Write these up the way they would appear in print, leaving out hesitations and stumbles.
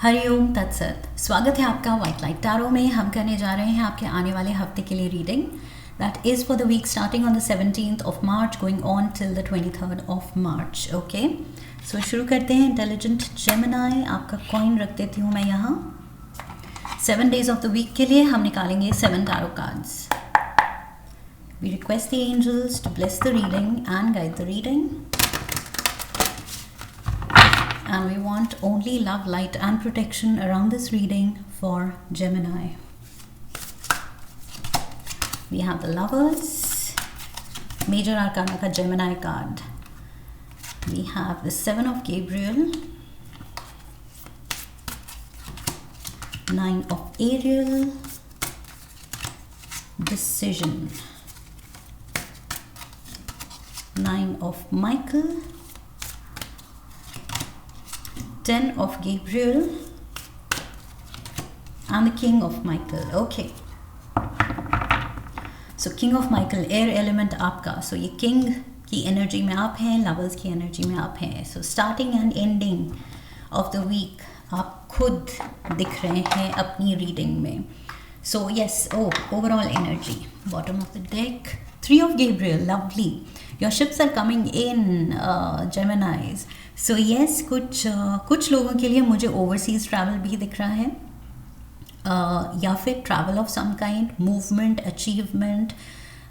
हरिओम तत्सत। स्वागत है आपका व्हाइट लाइट टैरो में। हम करने जा रहे हैं आपके आने वाले हफ्ते के लिए reading that is for the week starting on the 17th of March going on till the 23rd of March। Okay, so शुरू करते हैं। इंटेलिजेंट जेमिनी, आपका कॉइन रख देती हूँ मैं यहाँ। 7 days ऑफ द वीक के लिए हम निकालेंगे 7 tarot cards. We request the angels to bless the reading and guide the reading. And we want only love, light and protection around this reading for Gemini. We have the Lovers, Major Arcana ka Gemini card. We have the 7 of Gabriel, 9 of Ariel, Decision, 9 of Michael, 10 of Gabriel and the King of Michael. Okay, so King of Michael, air element आपका. So ये King की energy में आप हैं, Lovers की energy में आप हैं. So starting and ending of the week आप खुद दिख रहे हैं अपनी रीडिंग में. So yes, overall energy. Bottom of the deck, 3 of Gabriel, lovely. Your ships are coming in, Geminis. So yes, कुछ लोगों के लिए मुझे ओवरसीज़ ट्रैवल भी दिख रहा है, या फिर travel of some kind, movement, achievement,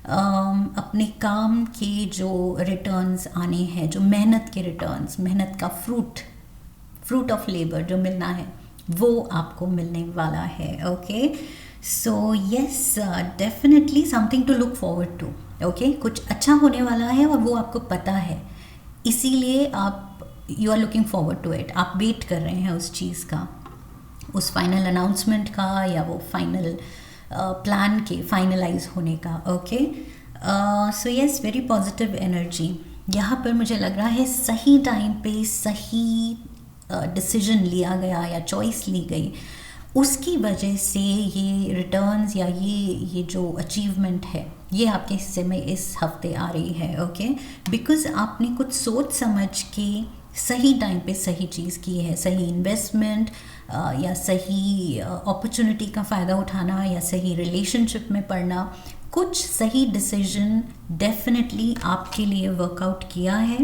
अपने काम के जो रिटर्न्स आने हैं, जो मेहनत के रिटर्न्स, मेहनत का फ्रूट ऑफ लेबर जो मिलना है वो आपको मिलने वाला है. Okay, so yes, definitely something to look forward to. Okay, कुछ अच्छा होने वाला है और वो आपको पता है, इसीलिए आप you are looking forward to it. आप वेट कर रहे हैं उस चीज़ का, उस फाइनल अनाउंसमेंट का, या वो फाइनल प्लान के फाइनलाइज होने का. Okay, so yes, very positive energy यहाँ पर. मुझे लग रहा है सही टाइम पे सही डिसीजन लिया गया या चॉइस ली गई, उसकी वजह से ये रिटर्न्स या ये जो अचीवमेंट है ये आपके हिस्से में इस हफ्ते आ रही है. ओके, बिकॉज आपने कुछ सोच समझ के सही टाइम पे सही चीज़ की है. सही इन्वेस्टमेंट या सही अपॉर्चुनिटी का फ़ायदा उठाना या सही रिलेशनशिप में पड़ना, कुछ सही डिसीजन डेफिनेटली आपके लिए वर्कआउट किया है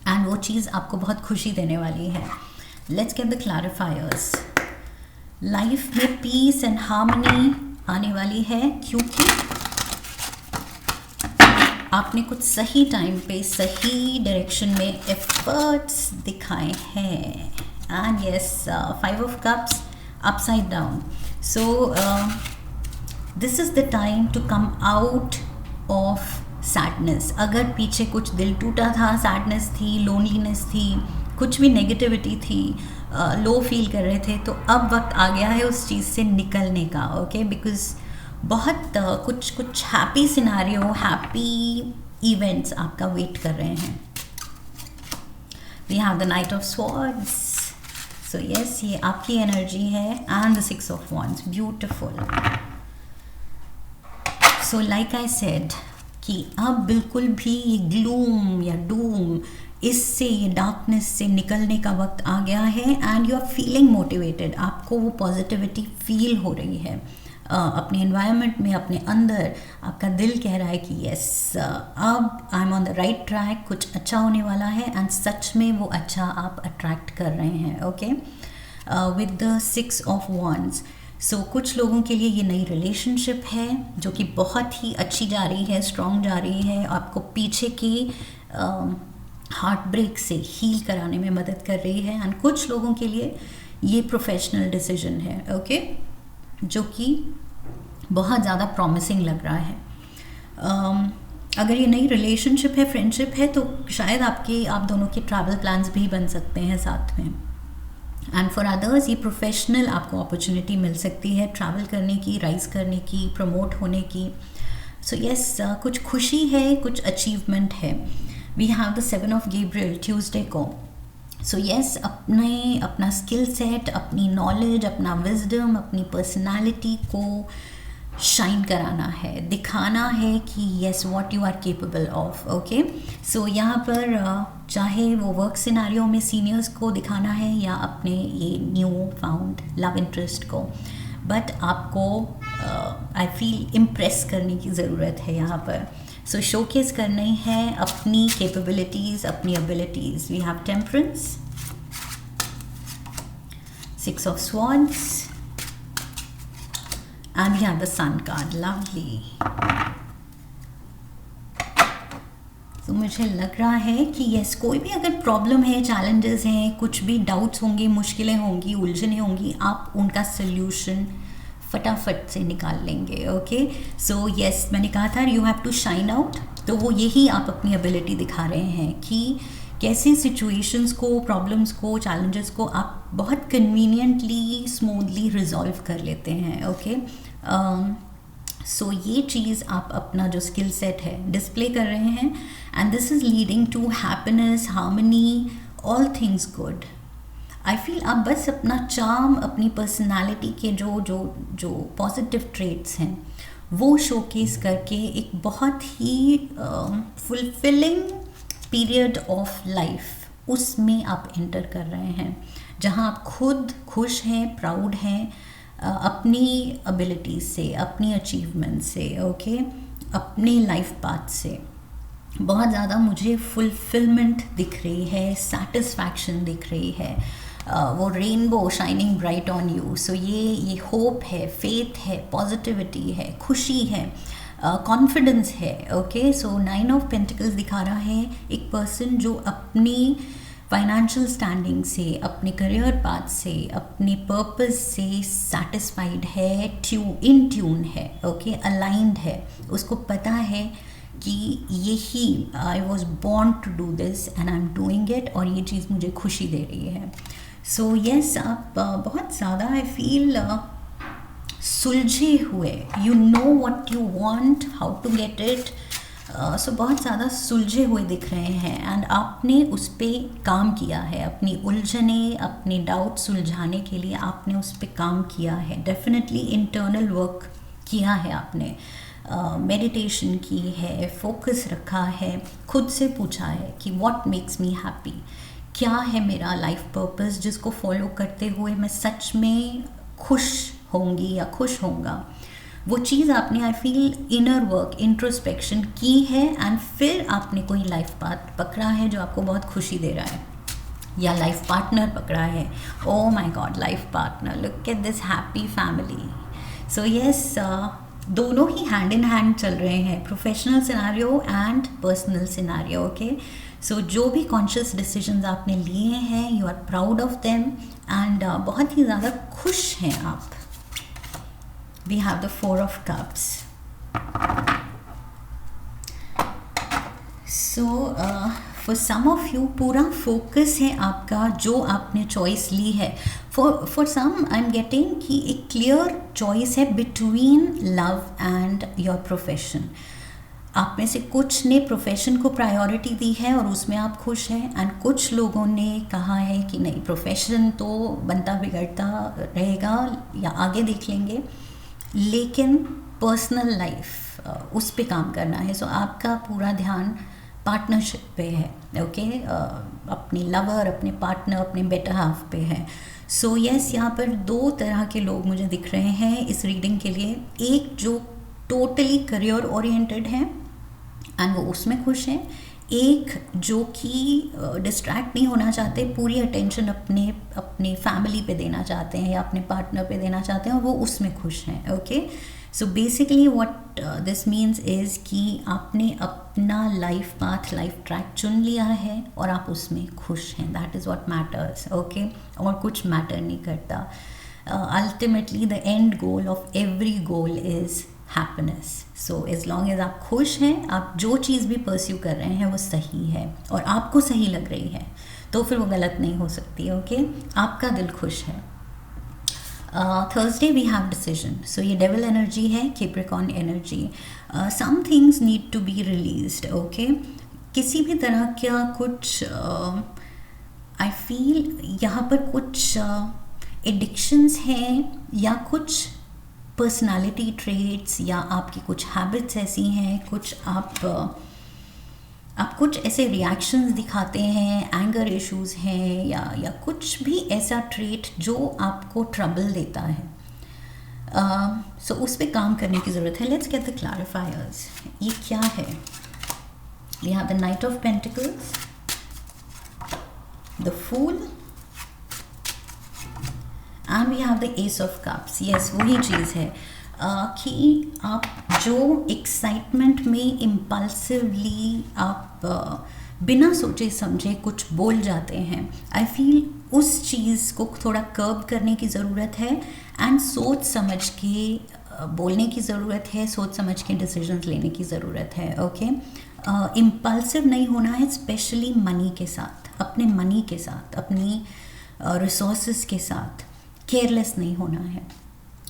एंड वो चीज़ आपको बहुत खुशी देने वाली है. Let's get the clarifiers. Life में पीस एंड हार्मनी आने वाली है क्योंकि आपने कुछ सही टाइम पे सही डायरेक्शन में एफर्ट्स दिखाए हैं. And yes, 5 of Cups upside down. So this is the time to come out of sadness. अगर पीछे कुछ दिल टूटा था, सैडनेस थी, लोनलीनेस थी, कुछ भी नेगेटिविटी थी, लो फील कर रहे थे, तो अब वक्त आ गया है उस चीज़ से निकलने का. ओके, बिकॉज बहुत कुछ हैप्पी सिनारियो, हैप्पी इवेंट्स आपका वेट कर रहे हैं. We have the knight of swords. So yes, ये आपकी एनर्जी है. And the 6 of Wands, beautiful. So like I said कि अब बिल्कुल भी ये ग्लूम या डूम, इससे, ये डार्कनेस से निकलने का वक्त आ गया है. And you are feeling motivated. आपको वो पॉजिटिविटी फील हो रही है अपने एनवायरनमेंट में, अपने अंदर. आपका दिल कह रहा है कि यस, अब I am on the right track, कुछ अच्छा होने वाला है. एंड सच में वो अच्छा आप अट्रैक्ट कर रहे हैं. Okay, with the 6 of Wands. सो कुछ लोगों के लिए ये नई रिलेशनशिप है जो कि बहुत ही अच्छी जा रही है, स्ट्रॉन्ग जा रही है, आपको पीछे की हार्ट ब्रेक से हील कराने में मदद कर रही है. एंड कुछ लोगों के लिए ये प्रोफेशनल डिसीजन है. ओके, जो कि बहुत ज़्यादा प्रॉमिसिंग लग रहा है. अगर ये नई रिलेशनशिप है, फ्रेंडशिप है, तो शायद आप दोनों के ट्रैवल प्लान्स भी बन सकते हैं साथ में. एंड फॉर अदर्स ये प्रोफेशनल आपको अपॉर्चुनिटी मिल सकती है ट्रैवल करने की, राइज करने की, प्रमोट होने की. सो यस, कुछ खुशी है, कुछ अचीवमेंट है. We have the 7 of Gabriel Tuesday को. सो येस, अपना स्किल सेट, अपनी नॉलेज, अपना विजडम, अपनी पर्सनालिटी को शाइन कराना है, दिखाना है कि yes what you are capable of. Okay, so यहाँ पर चाहे वो वर्क सिनारियो में सीनियर्स को दिखाना है या अपने ये न्यू फाउंड लव इंटरेस्ट को, बट आपको आई फील इम्प्रेस करने की ज़रूरत है यहाँ पर। सो शोकेस करनी है अपनी कैपेबिलिटीज़, अपनी abilities. We have temperance, 6 of Swords, and we have the Sun card. Lovely. तो मुझे लग रहा है कि यस, कोई भी अगर प्रॉब्लम है, चैलेंजेस हैं, कुछ भी डाउट्स होंगे, मुश्किलें होंगी, उलझने होंगी, आप उनका सल्यूशन फटाफट से निकाल लेंगे। ओके, सो यस, मैंने कहा था you have to shine out, तो वो यही आप अपनी एबिलिटी दिखा रहे हैं कि कैसे सिचुएशंस को, प्रॉब्लम्स को, चैलेंजेस को आप बहुत कन्वीनियंटली, स्मूथली रिजॉल्व कर लेते हैं। ओके, सो ये चीज़ आप अपना जो स्किल सेट है डिस्प्ले कर रहे हैं, and this is leading to happiness, harmony, all things good. I feel आप बस अपना चार्म, अपनी पर्सनालिटी के जो जो जो पॉजिटिव ट्रेट्स हैं वो शोकेस करके एक बहुत ही फुलफिलिंग पीरियड ऑफ लाइफ उसमें आप एंटर कर रहे हैं, जहां आप खुद खुश हैं, प्राउड हैं अपनी एबिलिटीज से, अपनी अचीवमेंट से। ओके, अपने लाइफ पाथ से बहुत ज़्यादा मुझे फुलफिलमेंट दिख रही है, सेटिस्फैक्शन दिख रही है, वो rainbow shining bright on you. So ये होप है, फेथ है, पॉजिटिविटी है, खुशी है, कॉन्फिडेंस है। ओके, सो 9 of Pentacles दिखा रहा है एक पर्सन जो अपनी फाइनेंशियल स्टैंडिंग से, अपने करियर पाथ से, अपने पर्पस से सेटिस्फाइड है, इन ट्यून है। ओके, अलाइंड है, उसको पता है कि यही I was born to do this and I am doing it, और ये चीज़ मुझे खुशी दे रही है। सो यस, आप बहुत ज़्यादा आई फील सुलझे हुए, you know what you want, how to get it, so बहुत ज़्यादा सुलझे हुए दिख रहे हैं, एंड आपने उस पर काम किया है, अपनी उलझने, अपने डाउट सुलझाने के लिए आपने उस पर काम किया है, डेफिनेटली इंटरनल वर्क किया है आपने, मेडिटेशन की है, फोकस रखा है, खुद से पूछा है कि व्हाट मेक्स मी हैप्पी, क्या है मेरा लाइफ पर्पस जिसको फॉलो करते हुए मैं सच में खुश होंगी या खुश होऊंगा। वो चीज़ आपने I feel inner work, introspection की है, एंड फिर आपने कोई लाइफ पाथ पकड़ा है जो आपको बहुत खुशी दे रहा है, या लाइफ पार्टनर पकड़ा है। Oh my god, life partner, look at this happy family. So yes, दोनों ही हैंड इन हैंड चल रहे हैं, professional scenario and personal scenario. Okay, so जो भी कॉन्शियस डिसीजंस आपने लिए हैं, you are proud of them, and बहुत ही ज़्यादा खुश हैं आप। We have the 4 of Cups. So for some of you पूरा फोकस है आपका जो आपने चॉइस ली है। For some I'm getting कि एक क्लियर चॉइस है between love and your profession. आप में से कुछ ने प्रोफेशन को प्रायोरिटी दी है और उसमें आप खुश हैं, एंड कुछ लोगों ने कहा है कि नहीं, प्रोफेशन तो बनता बिगड़ता रहेगा या आगे देख लेंगे, लेकिन पर्सनल लाइफ उस पे काम करना है। सो आपका पूरा ध्यान पार्टनरशिप पे है। ओके, अपने लवर, अपने पार्टनर, अपने बेटर हाफ पे है। सो यस, यहाँ पर 2 तरह के लोग मुझे दिख रहे हैं इस रीडिंग के लिए। एक जो टोटली करियर ओरिएंटेड है एंड वो उसमें खुश हैं, एक जो कि डिस्ट्रैक्ट नहीं होना चाहते, पूरी अटेंशन अपने फैमिली पे देना चाहते हैं या अपने पार्टनर पे देना चाहते हैं और वो उसमें खुश हैं। Okay, so basically what this means is कि आपने अपना लाइफ पाथ, लाइफ ट्रैक चुन लिया है और आप उसमें खुश हैं। That is what matters. Okay, और कुछ मैटर नहीं करता। Ultimately the end goal of every goal is happiness. So as long as आप खुश हैं, आप जो चीज़ भी परस्यू कर रहे हैं वो सही है और आपको सही लग रही है, तो फिर वो गलत नहीं हो सकती। ओके, आपका दिल खुश है। Thursday we have decision. So ये डेविल एनर्जी है, Capricorn energy. Some things need to be released. Okay, किसी भी तरह का कुछ आई फील यहाँ पर कुछ एडिक्शंस हैं या कुछ पर्सनालिटी ट्रेट्स या आपकी कुछ हैबिट्स ऐसी हैं, कुछ आप कुछ ऐसे रिएक्शंस दिखाते हैं, एंगर इश्यूज हैं या कुछ भी ऐसा ट्रेट जो आपको ट्रबल देता है। सो उस पर काम करने की ज़रूरत है। Let's get the clarifiers. ये क्या है? We have the knight of pentacles, the fool and we have the ace of cups. Yes, वही चीज़ है कि आप जो एक्साइटमेंट में इम्पल्सिवली आप बिना सोचे समझे कुछ बोल जाते हैं, आई फील उस चीज़ को थोड़ा कर्ब करने की ज़रूरत है एंड सोच समझ के बोलने की ज़रूरत है, सोच समझ के डिसीजंस लेने की ज़रूरत है। ओके, इम्पल्सिव नहीं होना है, स्पेशली मनी के साथ, अपने मनी के साथ, अपनी रिसोर्सेज के साथ केयरलेस नहीं होना है।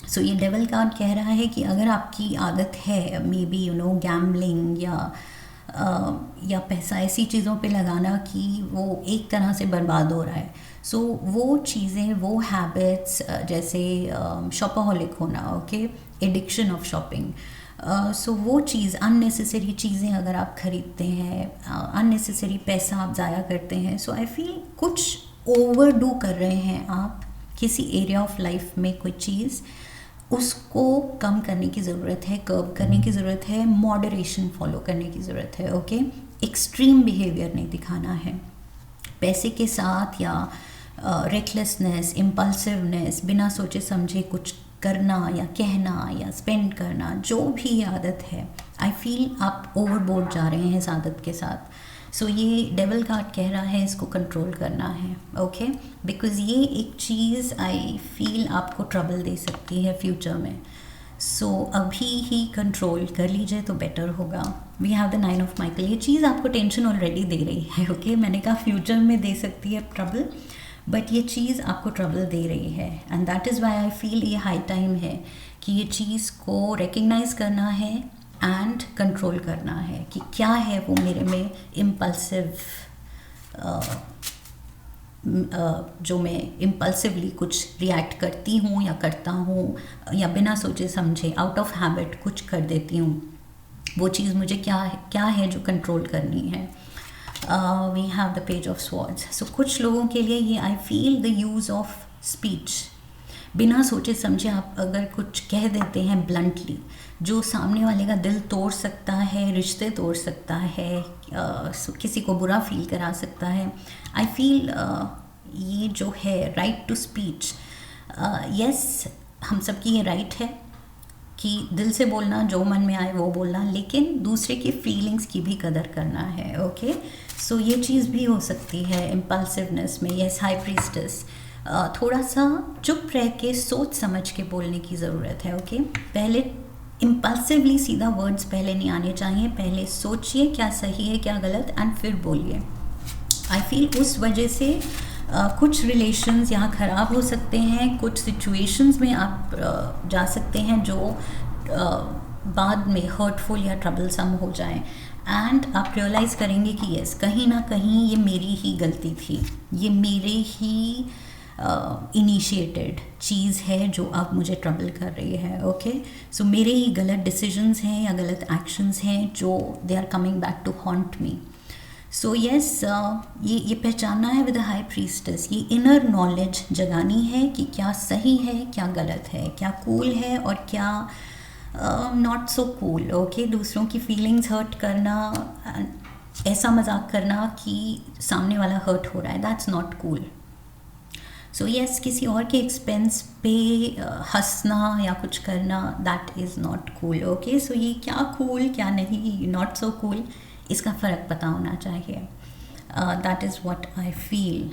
सो ये डेविल कार्ड कह रहा है कि अगर आपकी आदत है मे बी गैम्बलिंग या पैसा ऐसी चीज़ों पे लगाना कि वो एक तरह से बर्बाद हो रहा है, सो वो चीज़ें, वो हैबिट्स, जैसे शॉपaholic होना, ओके, एडिक्शन ऑफ शॉपिंग, सो वो चीज़, अननेसेसरी चीज़ें अगर आप ख़रीदते हैं, अननेसेसरी पैसा आप ज़ाया करते हैं, सो आई फील कुछ ओवरडू कर रहे हैं आप किसी एरिया ऑफ लाइफ में। कोई चीज़, उसको कम करने की ज़रूरत है, कर्ब करने की ज़रूरत है, मॉडरेशन फॉलो करने की ज़रूरत है। ओके, एक्सट्रीम बिहेवियर नहीं दिखाना है पैसे के साथ, या रेकलेसनेस, इम्पल्सिवनेस, बिना सोचे समझे कुछ करना या कहना या स्पेंड करना, जो भी आदत है, आई फील आप ओवरबोर्ड जा रहे हैं इस आदत के साथ। सो ये डेविल कार्ड कह रहा है इसको कंट्रोल करना है। ओके, बिकॉज ये एक चीज़ आई फील आपको ट्रबल दे सकती है फ्यूचर में। सो अभी ही कंट्रोल कर लीजिए तो बेटर होगा। We have the 9 of Michael. ये चीज़ आपको टेंशन ऑलरेडी दे रही है। ओके, मैंने कहा फ्यूचर में दे सकती है ट्रबल, बट ये चीज़ आपको ट्रबल दे रही है and that is why I feel ये हाई टाइम है कि ये चीज़ को रिकग्नाइज करना है एंड कंट्रोल करना है कि क्या है वो मेरे में इम्पल्सिव, जो मैं इम्पल्सिवली कुछ रिएक्ट करती हूँ या करता हूँ या बिना सोचे समझे आउट ऑफ हैबिट कुछ कर देती हूँ, वो चीज़ मुझे क्या है जो कंट्रोल करनी है। We have the page of swords. So कुछ लोगों के लिए ये I feel the use of speech, बिना सोचे समझे आप अगर कुछ कह देते हैं ब्लंटली, जो सामने वाले का दिल तोड़ सकता है, रिश्ते तोड़ सकता है, किसी को बुरा फील करा सकता है। आई फील ये जो है राइट टू स्पीच, यस, हम सबकी ये राइट है कि दिल से बोलना, जो मन में आए वो बोलना, लेकिन दूसरे की फीलिंग्स की भी कदर करना है। ओके, सो ये चीज़ भी हो सकती है इम्पल्सिवनेस में। यस, हाई प्रीस्टेस, थोड़ा सा चुप रह के सोच समझ के बोलने की ज़रूरत है। ओके, पहले इम्पल्सिवली सीधा वर्ड्स पहले नहीं आने चाहिए, पहले सोचिए क्या सही है क्या गलत एंड फिर बोलिए। आई फील उस वजह से कुछ रिलेशंस यहाँ ख़राब हो सकते हैं, कुछ सिचुएशंस में आप जा सकते हैं जो बाद में हर्टफुल या ट्रबलसम हो जाएं एंड आप रियलाइज़ करेंगे कि यस, कहीं ना कहीं ये मेरी ही गलती थी, ये मेरे ही इनिशिएटेड चीज़ है जो अब मुझे ट्रबल कर रही है। ओके, सो मेरे ही गलत डिसीजंस हैं या गलत एक्शंस हैं जो they are coming back to haunt me. So yes, ये पहचानना है विद द हाई प्रीस्टेस, ये इनर नॉलेज जगानी है कि क्या सही है क्या गलत है, क्या कूल है और क्या नॉट सो कूल। ओके, दूसरों की फीलिंग्स हर्ट करना, ऐसा मजाक करना कि सामने वाला हर्ट हो रहा है, that's not cool. So yes, किसी और के एक्सपेंस पे हंसना या कुछ करना, that is not cool. Okay, so ये क्या कूल क्या नहीं, नॉट सो कूल, इसका फ़र्क पता होना चाहिए। That is what I feel.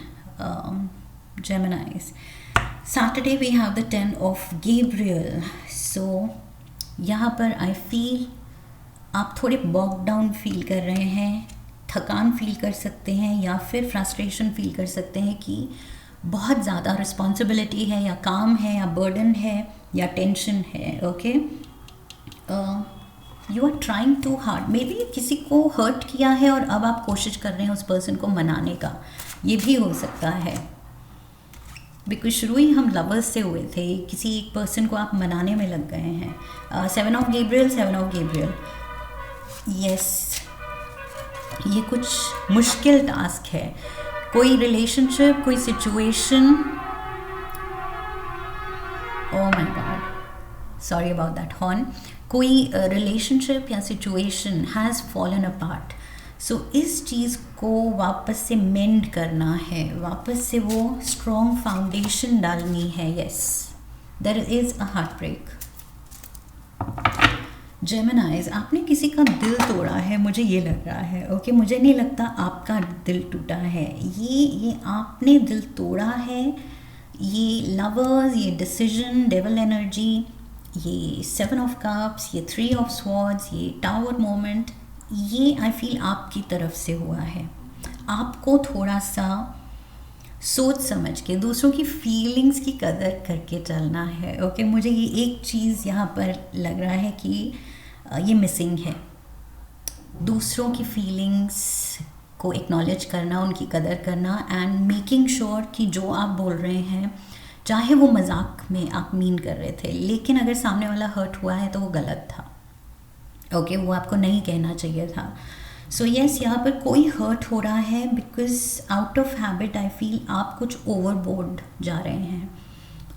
Geminis, Saturday we have the 10 of Gabriel. So यहाँ पर आई फील आप थोड़े बॉग डाउन फील कर रहे हैं, थकान फील कर सकते हैं या फिर फ्रस्ट्रेशन फील कर सकते हैं कि बहुत ज़्यादा रिस्पॉन्सिबिलिटी है या काम है या बर्डन है या टेंशन है। Okay, you are trying too hard, maybe किसी को हर्ट किया है और अब आप कोशिश कर रहे हैं उस पर्सन को मनाने का, ये भी हो सकता है। बिकॉज शुरू ही हम लवर्स से हुए थे, किसी एक पर्सन को आप मनाने में लग गए हैं। 7 ऑफ गेब्रियल, यस, ये कुछ मुश्किल टास्क है। कोई रिलेशनशिप, कोई situation, oh my God, sorry about that horn, कोई रिलेशनशिप या सिचुएशन हैज़ फॉलन अपार्ट। सो इस चीज़ को वापस से मेंड करना है, वापस से वो स्ट्रॉन्ग फाउंडेशन डालनी है। Yes, there is a heart break. Geminis, आपने किसी का दिल तोड़ा है, मुझे ये लग रहा है। ओके, मुझे नहीं लगता आपका दिल टूटा है, ये आपने दिल तोड़ा है। ये लवर्स, ये डिसीजन, डेविल एनर्जी, ये 7 ऑफ कप्स, ये 3 ऑफ स्वॉर्ड्स, ये टावर मोमेंट, ये आई फील आपकी तरफ से हुआ है। आपको थोड़ा सा सोच समझ के दूसरों की फीलिंग्स की कदर करके चलना है। ओके, मुझे ये एक चीज़ यहाँ पर लग रहा है कि ये मिसिंग है। दूसरों की फीलिंग्स को एक्नॉलेज करना, उनकी कदर करना, एंड मेकिंग श्योर कि जो आप बोल रहे हैं, चाहे वो मजाक में आप मीन कर रहे थे, लेकिन अगर सामने वाला हर्ट हुआ है तो वो गलत था। ओके, वो आपको नहीं कहना चाहिए था। सो यस, यहाँ पर कोई हर्ट हो रहा है because out of habit I feel आप कुछ ओवरबोर्ड जा रहे हैं,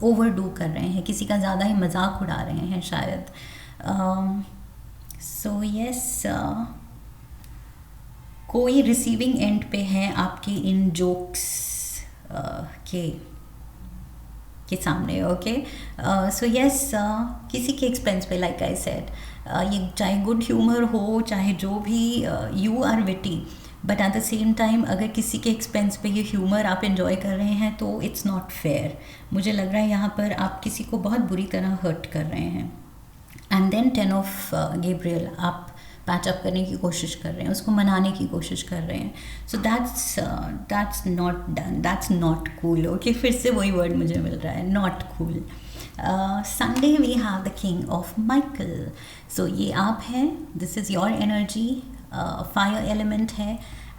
ओवरडू कर रहे हैं, किसी का ज़्यादा ही मजाक उड़ा रहे हैं शायद। सो यस, कोई रिसीविंग एंड पे है आपके इन जोक्स के सामने। ओके, सो यस, किसी के एक्सपेंस पे, लाइक आई सेड, ये चाहे गुड ह्यूमर हो, चाहे जो भी, you are witty, but at the same time अगर किसी के एक्सपेंस पे ये ह्यूमर आप इन्जॉय कर रहे हैं तो इट्स नॉट फेयर। मुझे लग रहा है यहाँ पर आप किसी को बहुत बुरी तरह हर्ट कर रहे हैं। एंड देन 10 ऑफ गेब्रियल, आप पैचअप करने की कोशिश कर रहे हैं, उसको मनाने की कोशिश कर रहे हैं। So that's not done, that's not cool. Okay, फिर से वही वर्ड मुझे मिल रहा है, not cool. Sunday we have the king of Michael. So ये आप हैं, this is your energy, fire element है।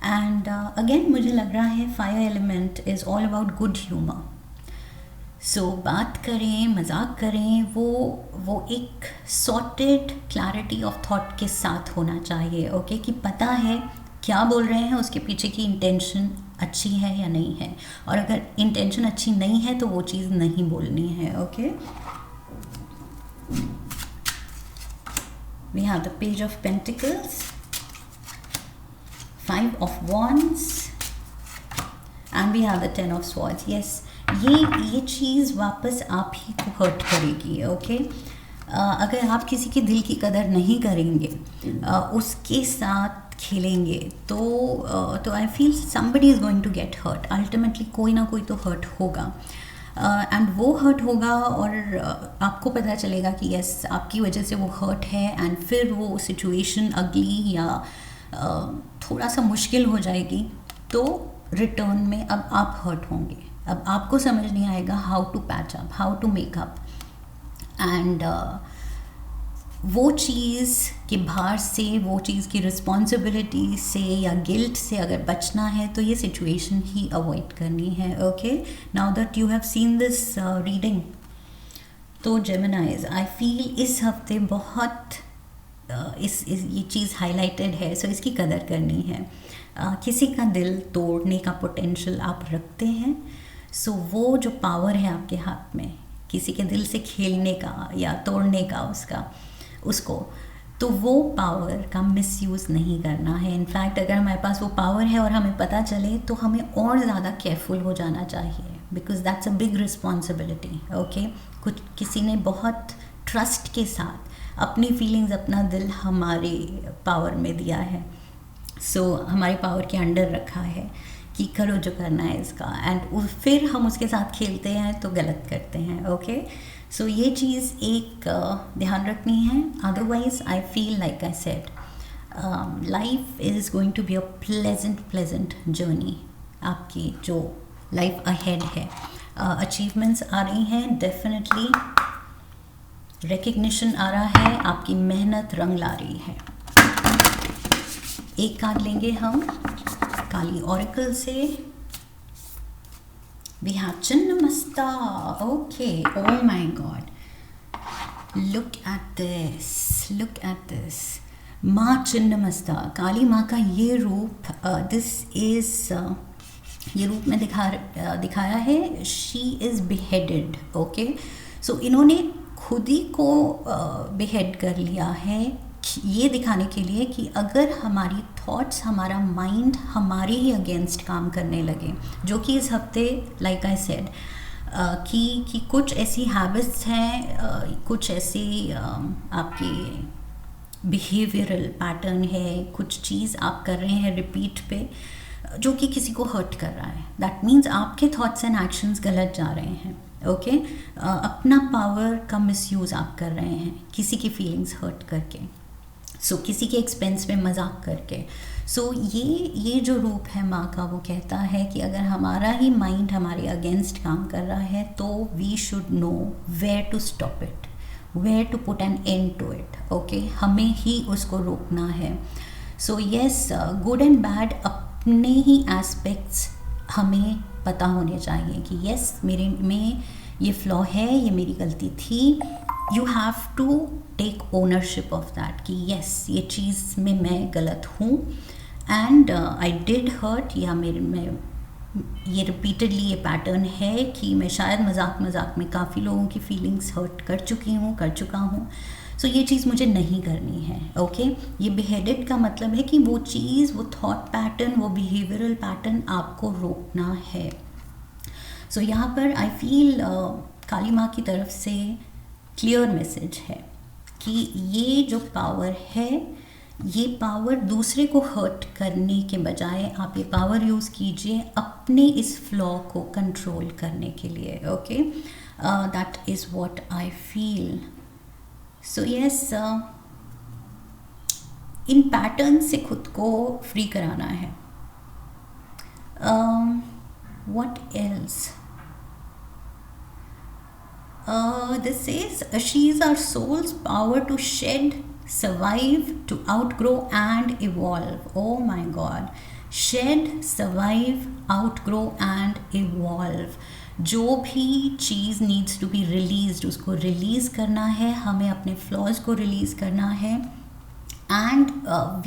एंड अगेन मुझे लग रहा है fire element is all about good humour. So बात करें, मजाक करें, वो एक सॉर्टेड क्लैरिटी ऑफ थॉट के साथ होना चाहिए। ओके, कि पता है क्या बोल रहे हैं, उसके पीछे की इंटेंशन अच्छी है या नहीं है, और अगर इंटेंशन अच्छी नहीं है तो वो चीज़ नहीं बोलनी है। Okay, we have the page of pentacles, 5 of wands, and we have the 10 of swords. Yes, ये चीज़ वापस आप ही को हर्ट करेगी। ओके, अगर आप किसी के दिल की कदर नहीं करेंगे, उसके साथ खेलेंगे, तो I feel somebody is going to get hurt. Ultimately कोई ना कोई तो हर्ट होगा, एंड वो हर्ट होगा और आपको पता चलेगा कि यस, आपकी वजह से वो हर्ट है, एंड फिर वो सिचुएशन अगली या थोड़ा सा मुश्किल हो जाएगी। तो रिटर्न में अब आप हर्ट होंगे, अब आपको समझ नहीं आएगा how to patch up, how to make up, and वो चीज़ के भार से, वो चीज़ की रिस्पॉन्सिबिलिटी से या गिल्ट से अगर बचना है तो ये सिचुएशन ही अवॉइड करनी है। Okay, now that you have seen this reading, तो जेमिनाइज आई फील इस हफ्ते बहुत ये चीज़ हाईलाइटेड है, सो इसकी कदर करनी है। किसी का दिल तोड़ने का पोटेंशियल आप रखते हैं, सो वो जो पावर है आपके हाथ में किसी के दिल से खेलने का या तोड़ने का उसको, तो वो पावर का मिसयूज़ नहीं करना है। इनफैक्ट अगर हमारे पास वो पावर है और हमें पता चले तो हमें और ज़्यादा केयरफुल हो जाना चाहिए, because that's a big responsibility. Okay, कुछ किसी ने बहुत ट्रस्ट के साथ अपनी फीलिंग्स, अपना दिल हमारे पावर में दिया है, सो हमारे पावर के अंडर रखा है कि करो जो करना है इसका, एंड फिर हम उसके साथ खेलते हैं तो गलत करते हैं। ओके, सो ये चीज़ एक ध्यान रखनी है। Otherwise I feel like I said, life is going to be a pleasant journey. आपकी जो लाइफ अहेड है, अचीवमेंट्स आ रही हैं, डेफिनेटली रिकग्निशन आ रहा है, आपकी मेहनत रंग ला रही है। एक कार्ड लेंगे हम काली ऑरेकल से, We have Chinnamasta. Okay, oh my god. Look at this. Look at this. माँ चिन्नमस्ता, काली माँ का ये रूप, दिस इज़ ये रूप में दिखाया है. She is beheaded. ओके, सो इन्होंने खुद ही को behead कर लिया है ये दिखाने के लिए कि अगर हमारी थॉट्स, हमारा माइंड हमारे ही अगेंस्ट काम करने लगे, जो कि इस हफ्ते लाइक आई सेड कि कुछ ऐसी हैबिट्स हैं, कुछ ऐसी आपकी बिहेवियरल पैटर्न है, कुछ चीज़ आप कर रहे हैं रिपीट पे जो कि किसी को हर्ट कर रहा है. दैट मीन्स आपके थॉट्स एंड एक्शंस गलत जा रहे हैं. ओके, अपना पावर का मिसयूज़ आप कर रहे हैं किसी की फीलिंग्स हर्ट करके, सो किसी के एक्सपेंस में मजाक करके. सो ये जो रूप है माँ का, वो कहता है कि अगर हमारा ही माइंड हमारे अगेंस्ट काम कर रहा है तो we should know where to stop it, where to put an end to it. Okay, हमें ही उसको रोकना है. So yes, good and bad अपने ही एस्पेक्ट्स हमें पता होने चाहिए कि येस, मेरे में ये फ्लॉ है, ये मेरी गलती थी. You have to take ownership of that कि येस, ये चीज़ में मैं गलत हूँ एंड आई डिड हर्ट, या मेरे में ये रिपीटेडली ये पैटर्न है कि मैं शायद मजाक में काफ़ी लोगों की फीलिंग्स हर्ट कर चुका हूँ. सो ये चीज़ मुझे नहीं करनी है. ओके, ये beheaded का मतलब है कि वो चीज़, वो थॉट पैटर्न, वो बिहेवियरल पैटर्न आपको रोकना है. सो यहाँ पर आई फील काली माँ की तरफ से क्लियर मैसेज है कि ये जो पावर है, ये पावर दूसरे को हर्ट करने के बजाय आप ये पावर यूज़ कीजिए अपने इस फ्लॉ को कंट्रोल करने के लिए. Okay, that is what I feel. So yes, in pattern से खुद को फ्री कराना है. What else? This says she is our soul's power to shed, survive, to outgrow and evolve. Oh my God. Shed, survive, outgrow and evolve. जो भी चीज़ needs to be released, उसको release करना है, हमें अपने फ्लॉज को रिलीज़ करना है. And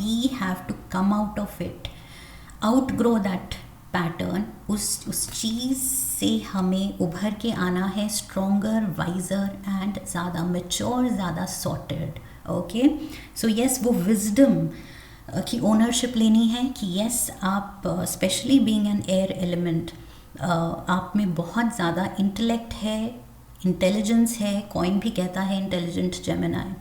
we have to come out of it, outgrow that pattern. उस चीज़ से हमें उभर के आना है स्ट्रोंगर, वाइजर एंड ज़्यादा मेच्योर, ज़्यादा सॉर्टेड. ओके, सो येस, वो विजडम की ओनरशिप लेनी है कि येस, आप specially being an air element, आप में बहुत ज़्यादा इंटेलेक्ट है, इंटेलिजेंस है. कॉइन भी कहता है इंटेलिजेंट जेमिनाई.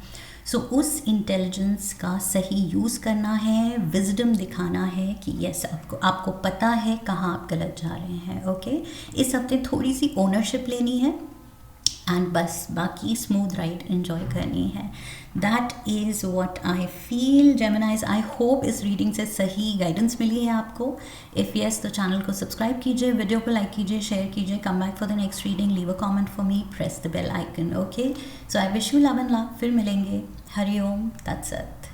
सो उस इंटेलिजेंस का सही यूज़ करना है, विजडम दिखाना है कि यस, आपको पता है कहाँ आप गलत जा रहे हैं. ओके, इस हफ्ते थोड़ी सी ओनरशिप लेनी है एंड बस बाकी स्मूथ राइड एंजॉय करनी है. That is what I feel. Geminis, I hope इस रीडिंग से सही गाइडेंस मिली है आपको. इफ़ यस, तो चैनल को सब्सक्राइब कीजिए, वीडियो को लाइक कीजिए, शेयर कीजिए. Come back for the next reading, leave a comment for me, press the bell icon. Okay, so I wish you love and love. फिर मिलेंगे. हरि ओम तत्सत.